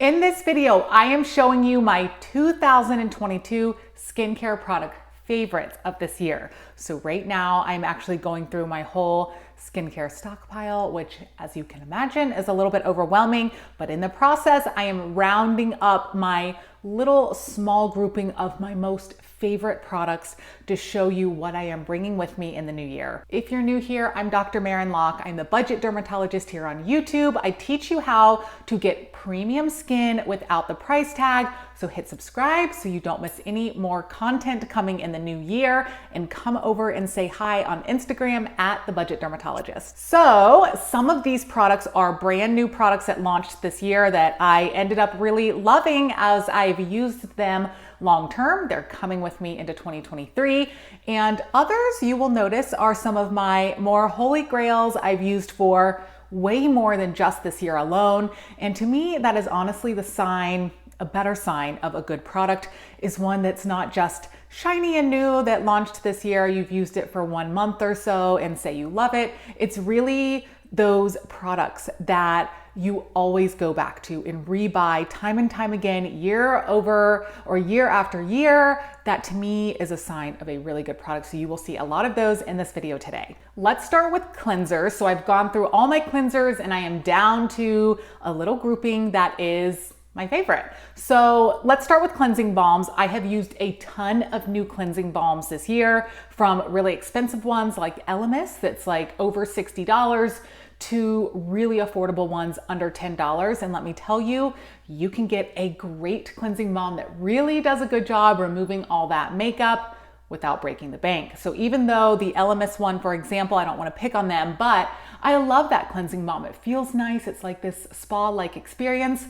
In this video, I am showing you my 2022 skincare product favorites of this year. So right now I'm actually going through my whole skincare stockpile, which as you can imagine is a little bit overwhelming, but in the process, I am rounding up my little small grouping of my most favorite products to show you what I am bringing with me in the new year. If you're new here, I'm Dr. Maren Locke. I'm the budget dermatologist here on YouTube. I teach you how to get premium skin without the price tag. So hit subscribe so you don't miss any more content coming in the new year, and come over and say hi on Instagram at the budget dermatologist. So some of these products are brand new products that launched this year that I ended up really loving as I've used them long term. They're coming with me into 2023. And others you will notice are some of my more holy grails I've used for way more than just this year alone. And to me, that is honestly the sign, a better sign of a good product is one that's not just shiny and new that launched this year. You've used it for 1 month or so and say you love it. It's really those products that you always go back to and rebuy time and time again, year over or year after year. That to me is a sign of a really good product. So you will see a lot of those in this video today. Let's start with cleansers. So I've gone through all my cleansers and I am down to a little grouping that is my favorite. So let's start with cleansing balms. I have used a ton of new cleansing balms this year, from really expensive ones like Elemis that's like over $60 to really affordable ones under $10. And let me tell you, you can get a great cleansing balm that really does a good job removing all that makeup without breaking the bank. So even though the Elemis one, for example, I don't want to pick on them, but I love that cleansing balm. It feels nice. It's like this spa-like experience,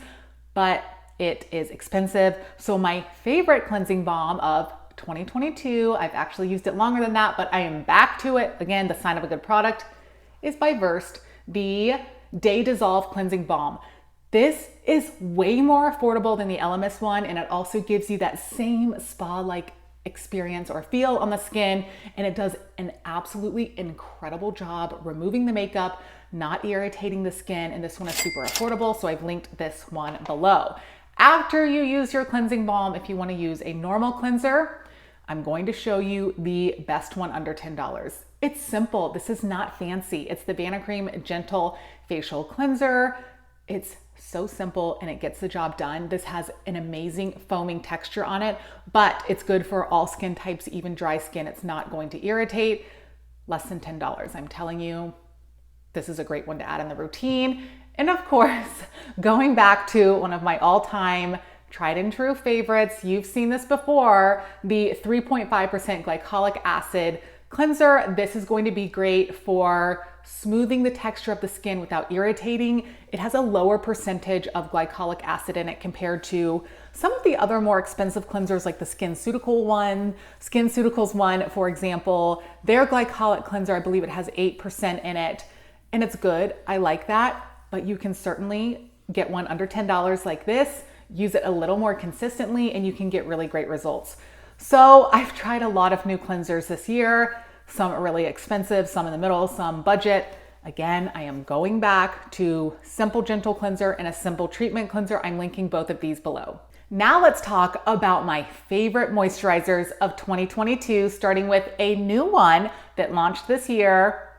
but it is expensive. So my favorite cleansing balm of 2022, I've actually used it longer than that, but I am back to it. Again, the sign of a good product is by Versed, the Day Dissolve Cleansing Balm. This is way more affordable than the Elemis one, and it also gives you that same spa-like experience or feel on the skin, and it does an absolutely incredible job removing the makeup, not irritating the skin, and this one is super affordable, so I've linked this one below. After you use your cleansing balm, if you want to use a normal cleanser, I'm going to show you the best one under $10. It's simple. This is not fancy. It's the Vanicream Gentle Facial Cleanser. It's so simple and it gets the job done. This has an amazing foaming texture on it, but it's good for all skin types, even dry skin. It's not going to irritate. Less than $10. I'm telling you, this is a great one to add in the routine. And of course, going back to one of my all-time tried and true favorites, you've seen this before, the 3.5% glycolic acid cleanser. This is going to be great for smoothing the texture of the skin without irritating. It has a lower percentage of glycolic acid in it compared to some of the other more expensive cleansers like the SkinCeuticals one, for example. Their glycolic cleanser, I believe it has 8% in it, and it's good. I like that, but you can certainly get one under $10 like this, use it a little more consistently, and you can get really great results. So I've tried a lot of new cleansers this year, some are really expensive, some in the middle, some budget. Again, I am going back to Simple Gentle Cleanser and a Simple Treatment Cleanser. I'm linking both of these below. Now let's talk about my favorite moisturizers of 2022, starting with a new one that launched this year.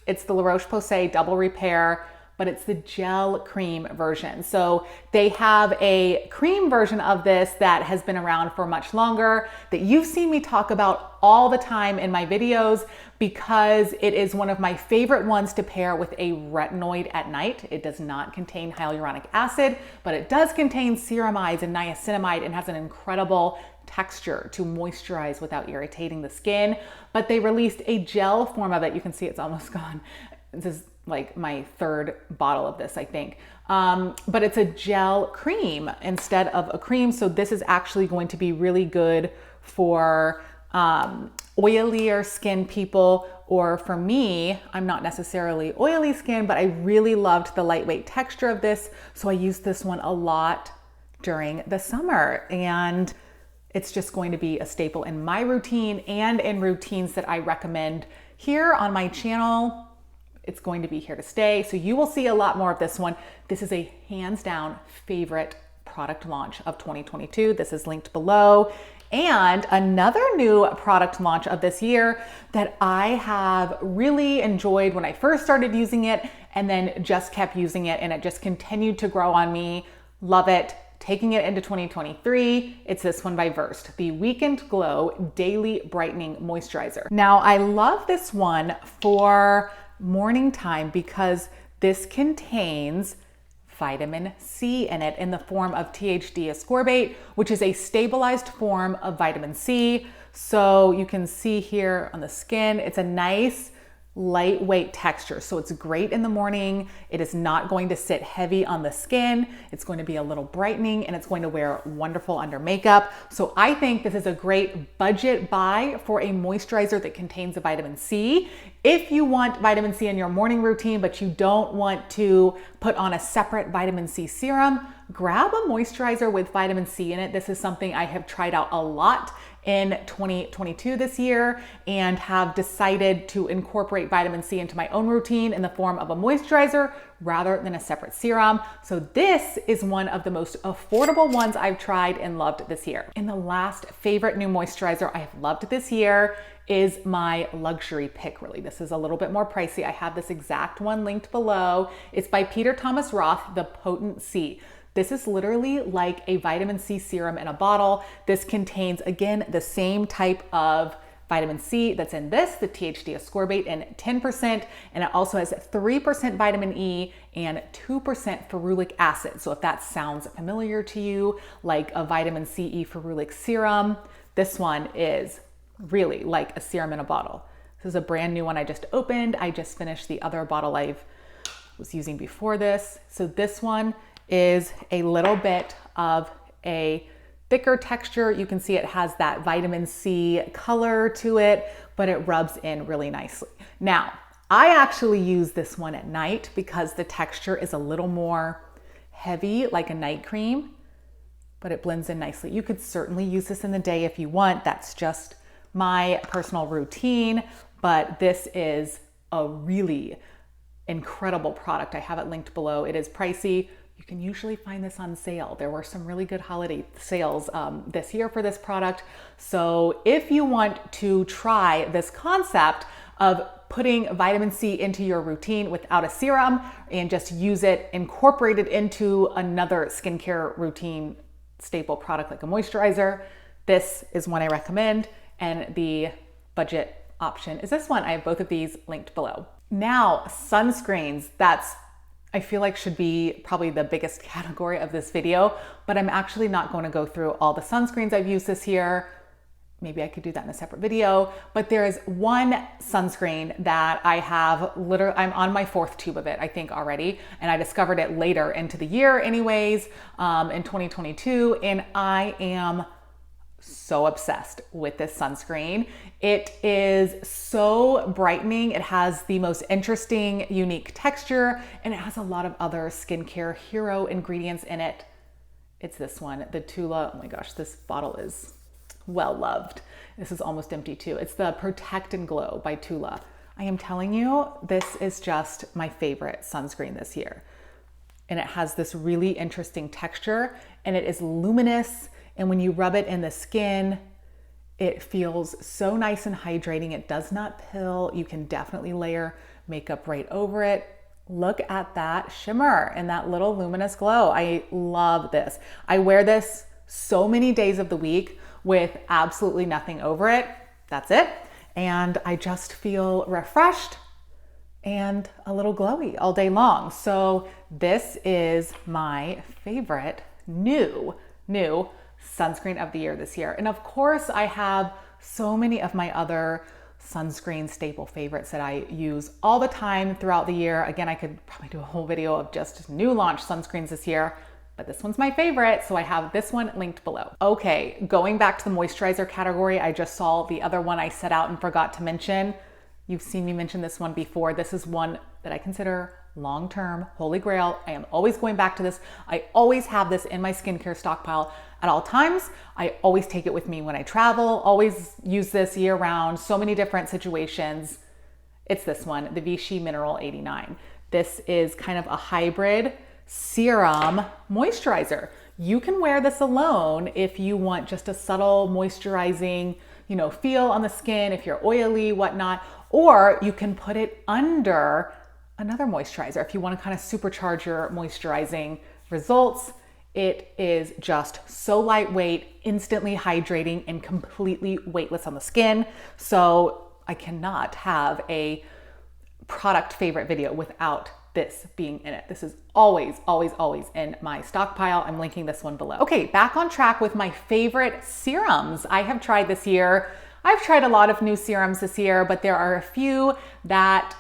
It's the La Roche-Posay Double Repair, but it's the gel cream version. So they have a cream version of this that has been around for much longer, that you've seen me talk about all the time in my videos, because it is one of my favorite ones to pair with a retinoid at night. It does not contain hyaluronic acid, but it does contain ceramides and niacinamide and has an incredible texture to moisturize without irritating the skin. But they released a gel form of it. You can see it's almost gone. This is like my third bottle of this, I think. But it's a gel cream instead of a cream. So this is actually going to be really good for oilier skin people, or for me, I'm not necessarily oily skin, but I really loved the lightweight texture of this. So I used this one a lot during the summer, and it's just going to be a staple in my routine and in routines that I recommend here on my channel It's going to be here to stay. So you will see a lot more of this one. This is a hands down favorite product launch of 2022. This is linked below. And another new product launch of this year that I have really enjoyed when I first started using it and then just kept using it and it just continued to grow on me. Love it. Taking it into 2023, it's this one by Versed, the Weekend Glow Daily Brightening Moisturizer. Now, I love this one for morning time because this contains vitamin C in it in the form of THD ascorbate, which is a stabilized form of vitamin C. So you can see here on the skin, it's a nice lightweight texture. So it's great in the morning. It is not going to sit heavy on the skin. It's going to be a little brightening and it's going to wear wonderful under makeup. So I think this is a great budget buy for a moisturizer that contains a vitamin C. If you want vitamin C in your morning routine, but you don't want to put on a separate vitamin C serum, grab a moisturizer with vitamin C in it. This is something I have tried out a lot in 2022 this year and have decided to incorporate vitamin C into my own routine in the form of a moisturizer rather than a separate serum. So this is one of the most affordable ones I've tried and loved this year. And the last favorite new moisturizer I have loved this year is my luxury pick, really. This is a little bit more pricey. I have this exact one linked below. It's by Peter Thomas Roth, the Potent C. This is literally like a vitamin C serum in a bottle. This contains, again, the same type of vitamin C that's in this, the THD ascorbate, and 10%, and it also has 3% vitamin E and 2% ferulic acid. So if that sounds familiar to you, like a vitamin C E ferulic serum, this one is really like a serum in a bottle. This is a brand new one I just opened. I just finished the other bottle I was using before this. So this one is a little bit of a thicker texture. You can see it has that vitamin C color to it, but it rubs in really nicely. Now, I actually use this one at night because the texture is a little more heavy, like a night cream, but it blends in nicely. You could certainly use this in the day if you want. That's just my personal routine, but this is a really incredible product. I have it linked below. It is pricey. You can usually find this on sale. There were some really good holiday sales this year for this product. So if you want to try this concept of putting vitamin C into your routine without a serum and just use it, incorporate it into another skincare routine staple product like a moisturizer, this is one I recommend. And the budget option is this one. I have both of these linked below. Now, sunscreens, I feel like should be probably the biggest category of this video, but I'm actually not going to go through all the sunscreens I've used this year. Maybe I could do that in a separate video, but there is one sunscreen that I have I'm on my 4th tube of it, I think already, and I discovered it later into the year anyways, in 2022, and I am so obsessed with this sunscreen. It is so brightening. It has the most interesting, unique texture, and it has a lot of other skincare hero ingredients in it. It's this one, the Tula. Oh my gosh, this bottle is well loved. This is almost empty too. It's the Protect and Glow by Tula. I am telling you, this is just my favorite sunscreen this year. And it has this really interesting texture, and it is luminous. And when you rub it in the skin, it feels so nice and hydrating. It does not pill. You can definitely layer makeup right over it. Look at that shimmer and that little luminous glow. I love this. I wear this so many days of the week with absolutely nothing over it. That's it. And I just feel refreshed and a little glowy all day long. So this is my favorite new sunscreen of the year this year. And of course, I have so many of my other sunscreen staple favorites that I use all the time throughout the year. Again, I could probably do a whole video of just new launch sunscreens this year, but this one's my favorite, so I have this one linked below. Okay, going back to the moisturizer category, I just saw the other one I set out and forgot to mention. You've seen me mention this one before. This is one that I consider long-term holy grail. I am always going back to this. I always have this in my skincare stockpile at all times. I always take it with me when I travel, always use this year round, so many different situations. It's this one, the Vichy Mineral 89. This is kind of a hybrid serum moisturizer. You can wear this alone if you want just a subtle moisturizing, feel on the skin, if you're oily, whatnot, or you can put it under another moisturizer if you want to kind of supercharge your moisturizing results. It is just so lightweight, instantly hydrating, and completely weightless on the skin. So I cannot have a product favorite video without this being in it. This is always, always, always in my stockpile. I'm linking this one below. Okay, back on track with my favorite serums I have tried this year. I've tried a lot of new serums this year, but there are a few that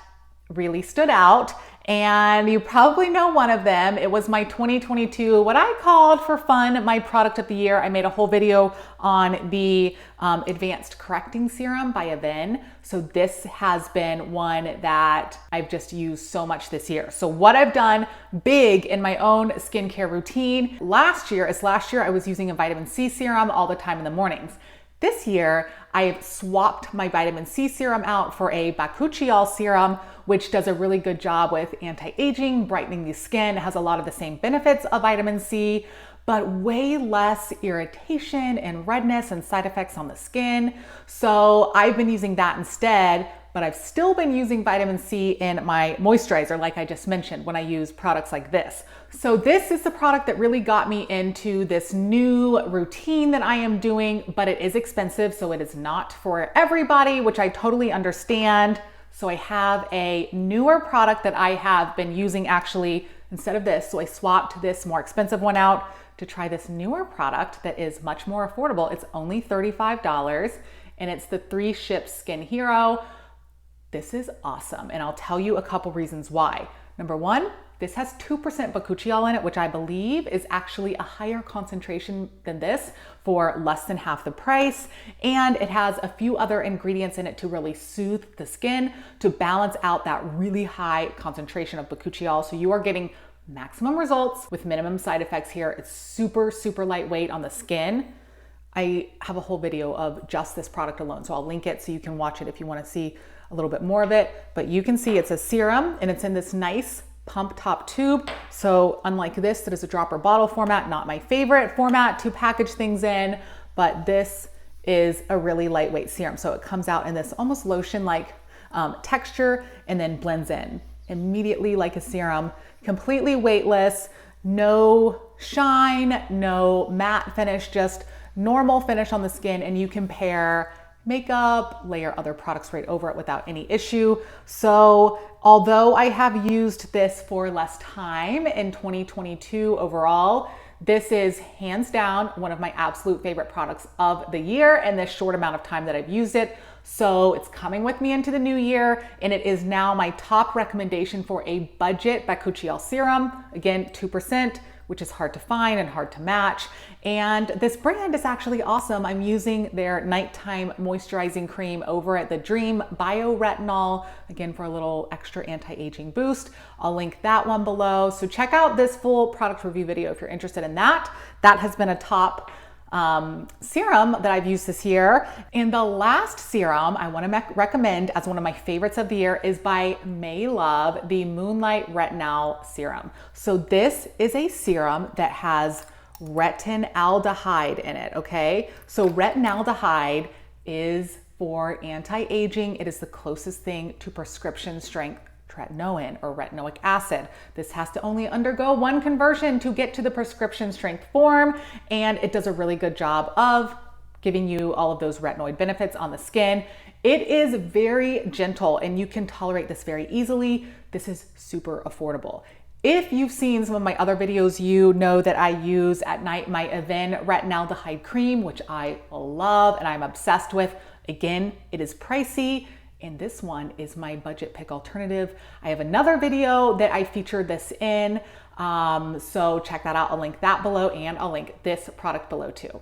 really stood out, and you probably know one of them. It was my 2022, what I called for fun, my product of the year. I made a whole video on the Advanced Correcting Serum by Avène. So this has been one that I've just used so much this year. So what I've done big in my own skincare routine last year I was using a vitamin C serum all the time in the mornings. This year, I've swapped my vitamin C serum out for a bakuchiol serum, which does a really good job with anti-aging, brightening the skin. It has a lot of the same benefits of vitamin C, but way less irritation and redness and side effects on the skin. So I've been using that instead, but I've still been using vitamin C in my moisturizer, like I just mentioned, when I use products like this. So this is the product that really got me into this new routine that I am doing, but it is expensive, so it is not for everybody, which I totally understand. So I have a newer product that I have been using actually instead of this. So I swapped this more expensive one out to try this newer product that is much more affordable. It's only $35, and it's the 3-Ship Skin Hero. This is awesome, and I'll tell you a couple reasons why. Number one, this has 2% bakuchiol in it, which I believe is actually a higher concentration than this for less than half the price. And it has a few other ingredients in it to really soothe the skin, to balance out that really high concentration of bakuchiol. So you are getting maximum results with minimum side effects here. It's super, super lightweight on the skin. I have a whole video of just this product alone, so I'll link it so you can watch it if you want to see a little bit more of it. But you can see it's a serum, and it's in this nice pump top tube. So unlike this, that is a dropper bottle format, not my favorite format to package things in, but this is a really lightweight serum. So it comes out in this almost lotion-like texture and then blends in immediately like a serum, completely weightless, no shine, no matte finish, just normal finish on the skin, and you can pair makeup, layer other products right over it without any issue. So although I have used this for less time in 2022 overall, this is hands down one of my absolute favorite products of the year in this short amount of time that I've used it. So it's coming with me into the new year, and it is now my top recommendation for a budget bakuchiol serum. Again, 2%, which is hard to find and hard to match. And this brand is actually awesome. I'm using their nighttime moisturizing cream over at the Dream Bio Retinol, again, for a little extra anti-aging boost. I'll link that one below. So check out this full product review video if you're interested in that. That has been a top serum that I've used this year. And the last serum I want to recommend as one of my favorites of the year is by Maylove, the Moonlight Retinol Serum. So this is a serum that has retinaldehyde in it, okay? So retinaldehyde is for anti-aging. It is the closest thing to prescription strength tretinoin or retinoic acid. This has to only undergo one conversion to get to the prescription strength form, and it does a really good job of giving you all of those retinoid benefits on the skin. It is very gentle, and you can tolerate this very easily. This is super affordable. If you've seen some of my other videos, you know that I use at night my Avène Retinaldehyde cream, which I love and I'm obsessed with. Again, it is pricey, and this one is my budget pick alternative. I have another video that I featured this in, so check that out. I'll link that below, and I'll link this product below too.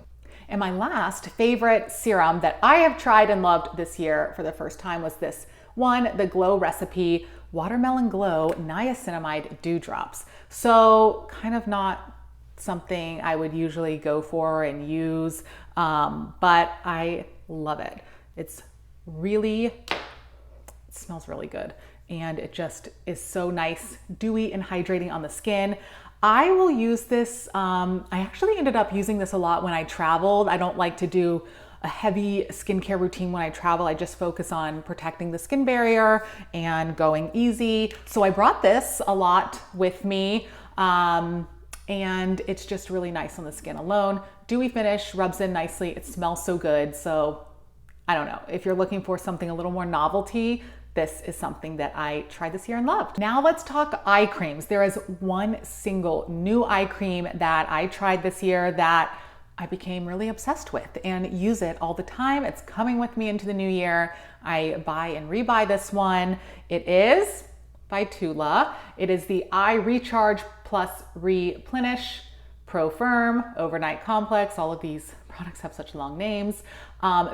And my last favorite serum that I have tried and loved this year for the first time was this one, the Glow Recipe Watermelon Glow Niacinamide Dew Drops. So kind of not something I would usually go for and use, but I love it. It's really It smells really good. And it just is so nice, dewy and hydrating on the skin. I will use this, I actually ended up using this a lot when I traveled. I don't like to do a heavy skincare routine when I travel. I just focus on protecting the skin barrier and going easy. So I brought this a lot with me, and it's just really nice on the skin alone. Dewy finish, rubs in nicely. It smells so good. So I don't know, if you're looking for something a little more novelty, this is something that I tried this year and loved. Now let's talk eye creams. There is one single new eye cream that I tried this year that I became really obsessed with and use it all the time. It's coming with me into the new year. I buy and rebuy this one. It is by Tula. It is the Eye Recharge Plus Replenish Pro Firm Overnight Complex. All of these products have such long names.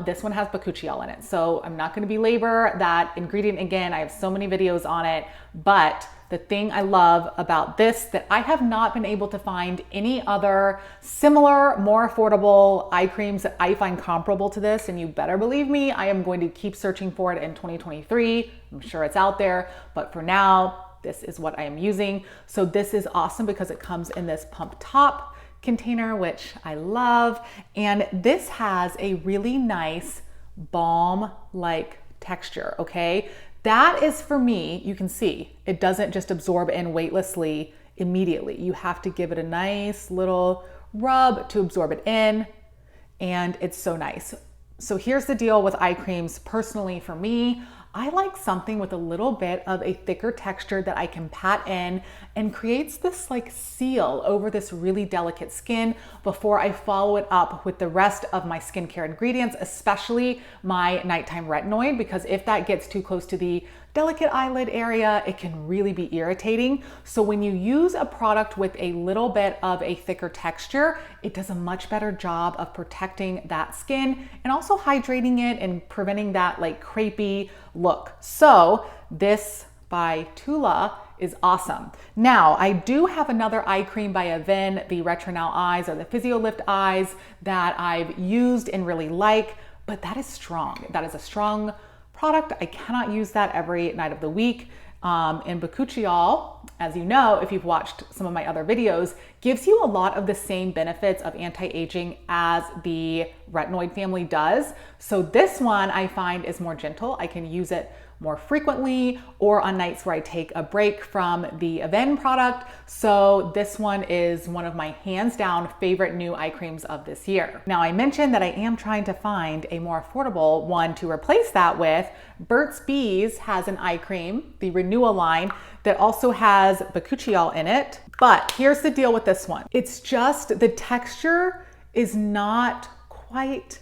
This one has bakuchiol in it, so I'm not going to belabor that ingredient again. I have so many videos on it, but the thing I love about this that I have not been able to find any other similar, more affordable eye creams that I find comparable to this, and you better believe me, I am going to keep searching for it in 2023. I'm sure it's out there, but for now, this is what I am using. So this is awesome because it comes in this pump top container, which I love. And this has a really nice balm-like texture, okay? That is for me, you can see, it doesn't just absorb in weightlessly immediately. You have to give it a nice little rub to absorb it in, and it's so nice. So here's the deal with eye creams. Personally for me, I like something with a little bit of a thicker texture that I can pat in and creates this like seal over this really delicate skin before I follow it up with the rest of my skincare ingredients, especially my nighttime retinoid, because if that gets too close to the delicate eyelid area, it can really be irritating. So when you use a product with a little bit of a thicker texture, it does a much better job of protecting that skin and also hydrating it and preventing that like crepey look. So this by Tula is awesome. Now, I do have another eye cream by Avène, the Retinal Eyes or the Physio Lift Eyes that I've used and really like, but that is strong. That is a strong product. I cannot use that every night of the week. And bakuchiol, as you know, if you've watched some of my other videos, gives you a lot of the same benefits of anti-aging as the retinoid family does. So this one I find is more gentle. I can use it more frequently or on nights where I take a break from the Avène product. So this one is one of my hands down favorite new eye creams of this year. Now I mentioned that I am trying to find a more affordable one to replace that with. Burt's Bees has an eye cream, the Renewal line, that also has bakuchiol in it. But here's the deal with this one. It's just the texture is not quite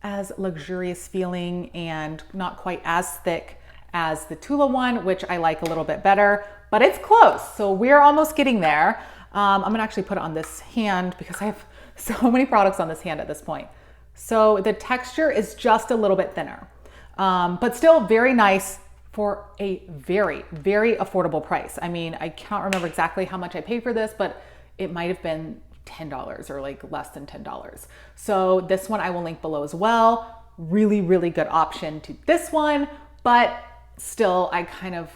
as luxurious feeling and not quite as thick as the Tula one, which I like a little bit better, but it's close. So we're almost getting there. I'm gonna actually put it on this hand because I have so many products on this hand at this point. So the texture is just a little bit thinner, but still very nice for a very, very affordable price. I mean, I can't remember exactly how much I paid for this, but it might've been $10 or like less than $10. So this one I will link below as well. Really, really good option to this one, but still I kind of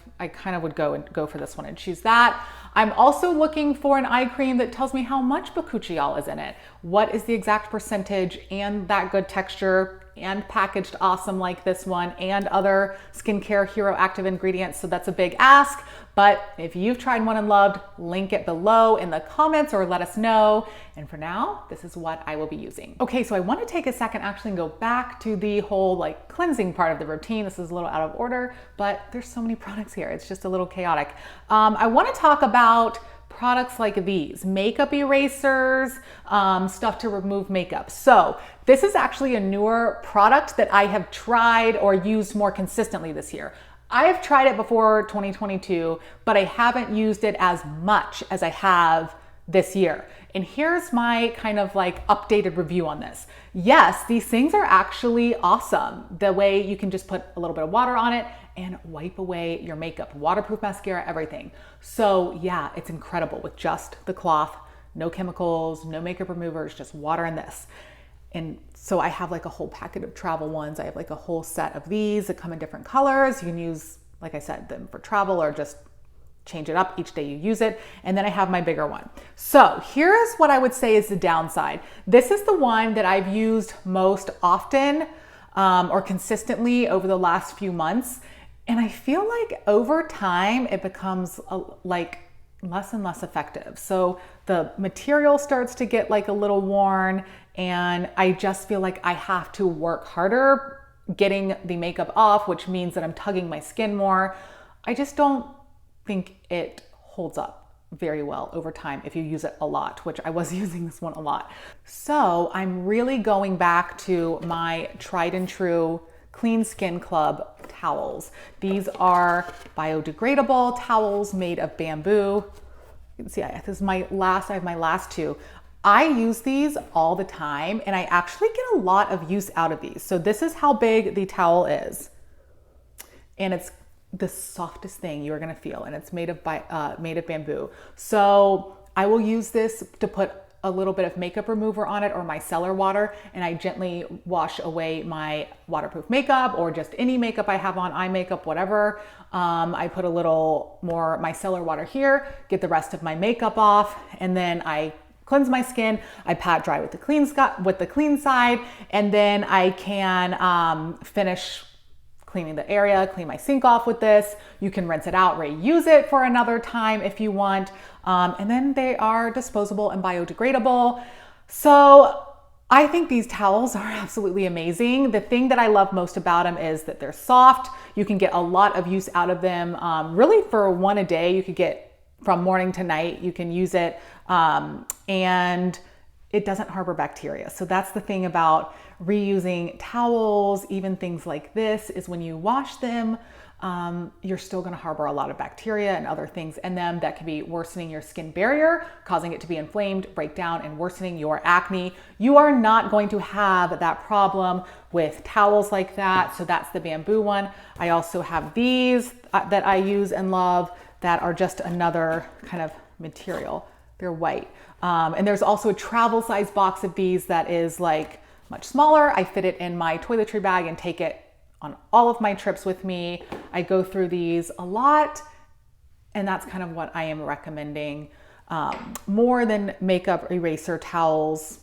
would go for this one and choose that. I'm also looking for an eye cream that tells me how much bakuchiol is in it. What is the exact percentage and that good texture and packaged awesome like this one and other skincare hero active ingredients. So that's a big ask, but if you've tried one and loved, link it below in the comments or let us know. And for now, this is what I will be using. Okay, so I want to take a second actually and go back to the whole like cleansing part of the routine. This is a little out of order, but there's so many products here. It's just a little chaotic. I want to talk about products like these, makeup erasers, stuff to remove makeup. So this is actually a newer product that I have tried or used more consistently this year. I have tried it before 2022, but I haven't used it as much as I have this year. And here's my kind of like updated review on this. Yes, these things are actually awesome. The way you can just put a little bit of water on it and wipe away your makeup, waterproof mascara, everything. So yeah, it's incredible with just the cloth, no chemicals, no makeup removers, just water in this. And so I have like a whole packet of travel ones. I have like a whole set of these that come in different colors. You can use, like I said, them for travel or just change it up each day you use it. And then I have my bigger one. So here's what I would say is the downside. This is the one that I've used most often or consistently over the last few months. And I feel like over time it becomes like less and less effective. So the material starts to get like a little worn, and I just feel like I have to work harder getting the makeup off, which means that I'm tugging my skin more. I just don't think it holds up very well over time if you use it a lot, which I was using this one a lot. So I'm really going back to my tried and true Clean Skin Club towels. These are biodegradable towels made of bamboo. You can see this is I have my last two. I use these all the time and I actually get a lot of use out of these. So this is how big the towel is. And it's the softest thing you're gonna feel, and it's made of bamboo. So I will use this to put a little bit of makeup remover on it or micellar water, and I gently wash away my waterproof makeup or just any makeup I have on, eye makeup, whatever. I put a little more micellar water here, get the rest of my makeup off, and then I cleanse my skin. I pat dry with the clean side, and then I can finish cleaning the area, clean my sink off with this. You can rinse it out, reuse it for another time if you want. And then they are disposable and biodegradable. So I think these towels are absolutely amazing. The thing that I love most about them is that they're soft. You can get a lot of use out of them. Really for one a day, you could get from morning to night, you can use it. And it doesn't harbor bacteria. So that's the thing about reusing towels, even things like this, is when you wash them, you're still gonna harbor a lot of bacteria and other things in them that can be worsening your skin barrier, causing it to be inflamed, break down, and worsening your acne. You are not going to have that problem with towels like that. So that's the bamboo one. I also have these that I use and love that are just another kind of material. They're white. And there's also a travel size box of these that is like much smaller. I fit it in my toiletry bag and take it on all of my trips with me. I go through these a lot, and that's kind of what I am recommending more than makeup eraser towels.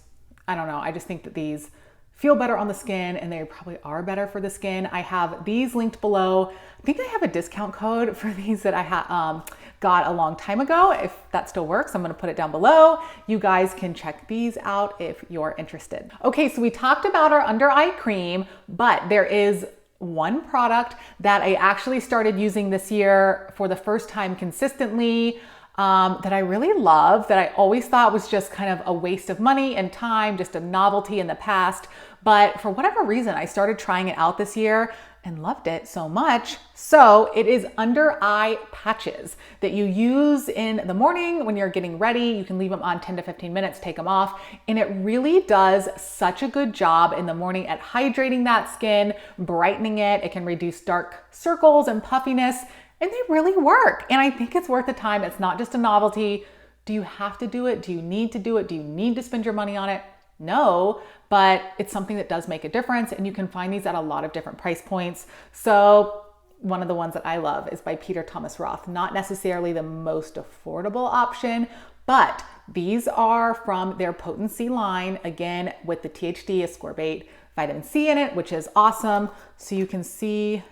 I don't know. I just think that these feel better on the skin, and they probably are better for the skin. I have these linked below. I think I have a discount code for these that I got a long time ago. If that still works, I'm gonna put it down below. You guys can check these out if you're interested. Okay, so we talked about our under eye cream, but there is one product that I actually started using this year for the first time consistently, that I really love, that I always thought was just kind of a waste of money and time, just a novelty in the past. But for whatever reason, I started trying it out this year and loved it so much. So it is under eye patches that you use in the morning when you're getting ready. You can leave them on 10 to 15 minutes, take them off. And it really does such a good job in the morning at hydrating that skin, brightening it. It can reduce dark circles and puffiness, and they really work. And I think it's worth the time. It's not just a novelty. Do you have to do it? Do you need to do it? Do you need to spend your money on it? No, but it's something that does make a difference, and you can find these at a lot of different price points. So one of the ones that I love is by Peter Thomas Roth. Not necessarily the most affordable option, but these are from their Potency line, again, with the THD ascorbate vitamin C in it, which is awesome. So you can see,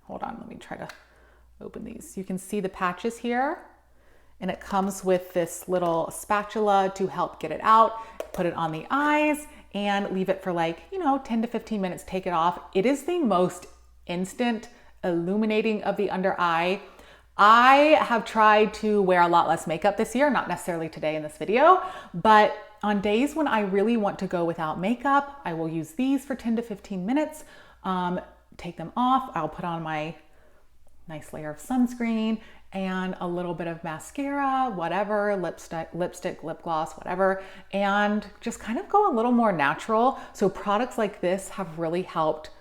hold on, let me try to open these. You can see the patches here, and it comes with this little spatula to help get it out. Put it on the eyes and leave it for 10 to 15 minutes, take it off. It is the most instant illuminating of the under eye. I have tried to wear a lot less makeup this year, not necessarily today in this video, but on days when I really want to go without makeup, I will use these for 10 to 15 minutes, take them off. I'll put on my nice layer of sunscreen and a little bit of mascara, whatever, lipstick, lip gloss, whatever, and just kind of go a little more natural. So products like this have really helped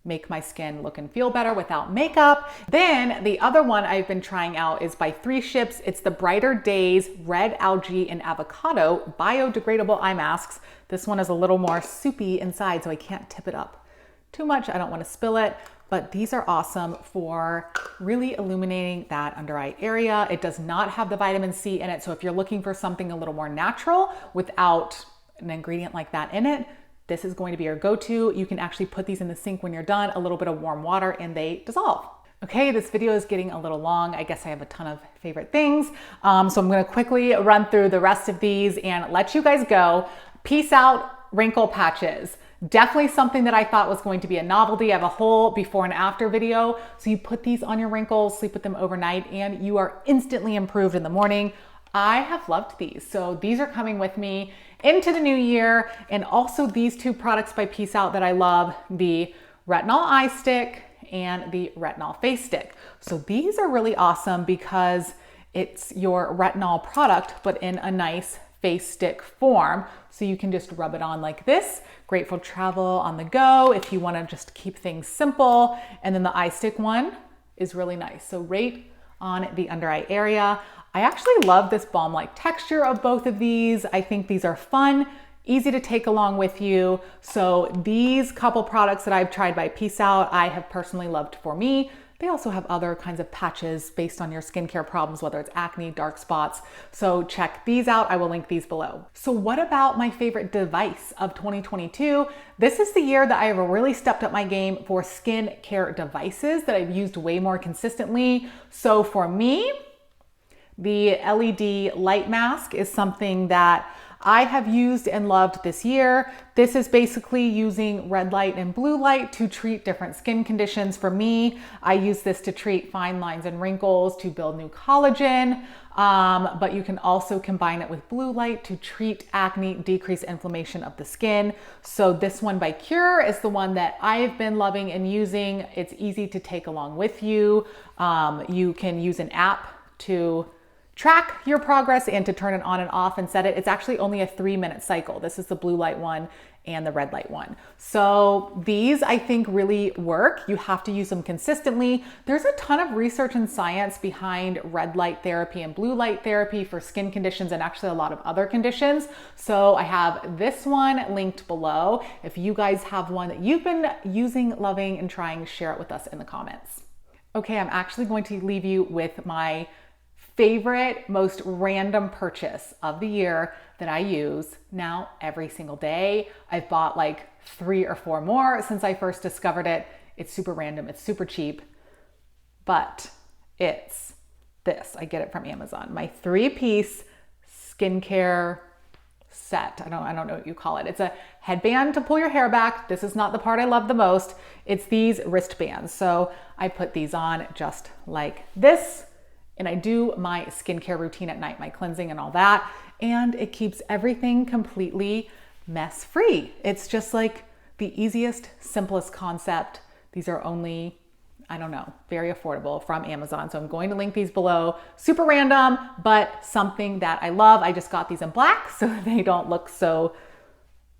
make my skin look and feel better without makeup. Then the other one I've been trying out is by 3 Ships. It's the Brighter Days Red Algae and Avocado Biodegradable Eye Masks. This one is a little more soupy inside, so I can't tip it up too much. I don't want to spill it, but these are awesome for really illuminating that under eye area. It does not have the vitamin C in it, so if you're looking for something a little more natural without an ingredient like that in it, this is going to be your go-to. You can actually put these in the sink when you're done, a little bit of warm water, and they dissolve. Okay, this video is getting a little long. I guess I have a ton of favorite things. So I'm gonna quickly run through the rest of these and let you guys go. Peace out wrinkle patches. Definitely something that I thought was going to be a novelty. I have a whole before and after video. So you put these on your wrinkles, sleep with them overnight, and you are instantly improved in the morning. I have loved these. So these are coming with me into the new year. And also these 2 products by Peace Out that I love, the Retinol Eye Stick and the Retinol Face Stick. So these are really awesome because it's your retinol product, but in a nice face stick form. So you can just rub it on like this. Great for travel on the go if you want to just keep things simple. And then the eye stick one is really nice. So right on the under eye area. I actually love this balm-like texture of both of these. I think these are fun, easy to take along with you. So these couple products that I've tried by Peace Out, I have personally loved for me. They also have other kinds of patches based on your skincare problems, whether it's acne, dark spots. So check these out. I will link these below. So what about my favorite device of 2022? This is the year that I have really stepped up my game for skincare devices that I've used way more consistently. So for me, the LED light mask is something that I have used and loved this year. This is basically using red light and blue light to treat different skin conditions. For me, I use this to treat fine lines and wrinkles, to build new collagen, but you can also combine it with blue light to treat acne, decrease inflammation of the skin. So this one by Cure is the one that I've been loving and using. It's easy to take along with you. You can use an app to track your progress and to turn it on and off and set it. It's actually only a 3-minute cycle. This is the blue light one and the red light one. So these I think really work. You have to use them consistently. There's a ton of research and science behind red light therapy and blue light therapy for skin conditions and actually a lot of other conditions. So I have this one linked below. If you guys have one that you've been using, loving, and trying, share it with us in the comments. Okay, I'm actually going to leave you with my favorite, most random purchase of the year that I use now every single day. I've bought like 3 or 4 more since I first discovered it. It's super random, it's super cheap, but it's this. I get it from Amazon. My 3-piece skincare set. I don't know what you call it. It's a headband to pull your hair back. This is not the part I love the most. It's these wristbands. So I put these on just like this. And I do my skincare routine at night, my cleansing and all that. And it keeps everything completely mess free. It's just like the easiest, simplest concept. These are only, I don't know, very affordable from Amazon. So I'm going to link these below. Super random, but something that I love. I just got these in black so they don't look so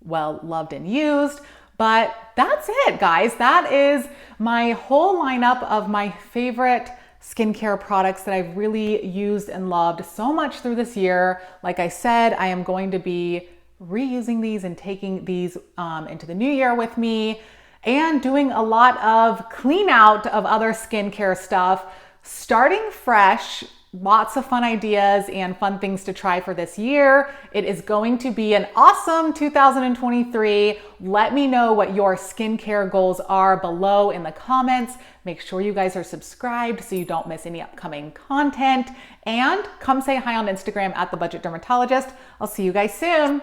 well loved and used. But that's it, guys. That is my whole lineup of my favorite skincare products that I've really used and loved so much through this year. Like I said, I am going to be reusing these and taking these into the new year with me and doing a lot of clean out of other skincare stuff, starting fresh. Lots of fun ideas and fun things to try for this year. It is going to be an awesome 2023. Let me know what your skincare goals are below in the comments. Make sure you guys are subscribed so you don't miss any upcoming content. And come say hi on Instagram at The Budget Dermatologist. I'll see you guys soon.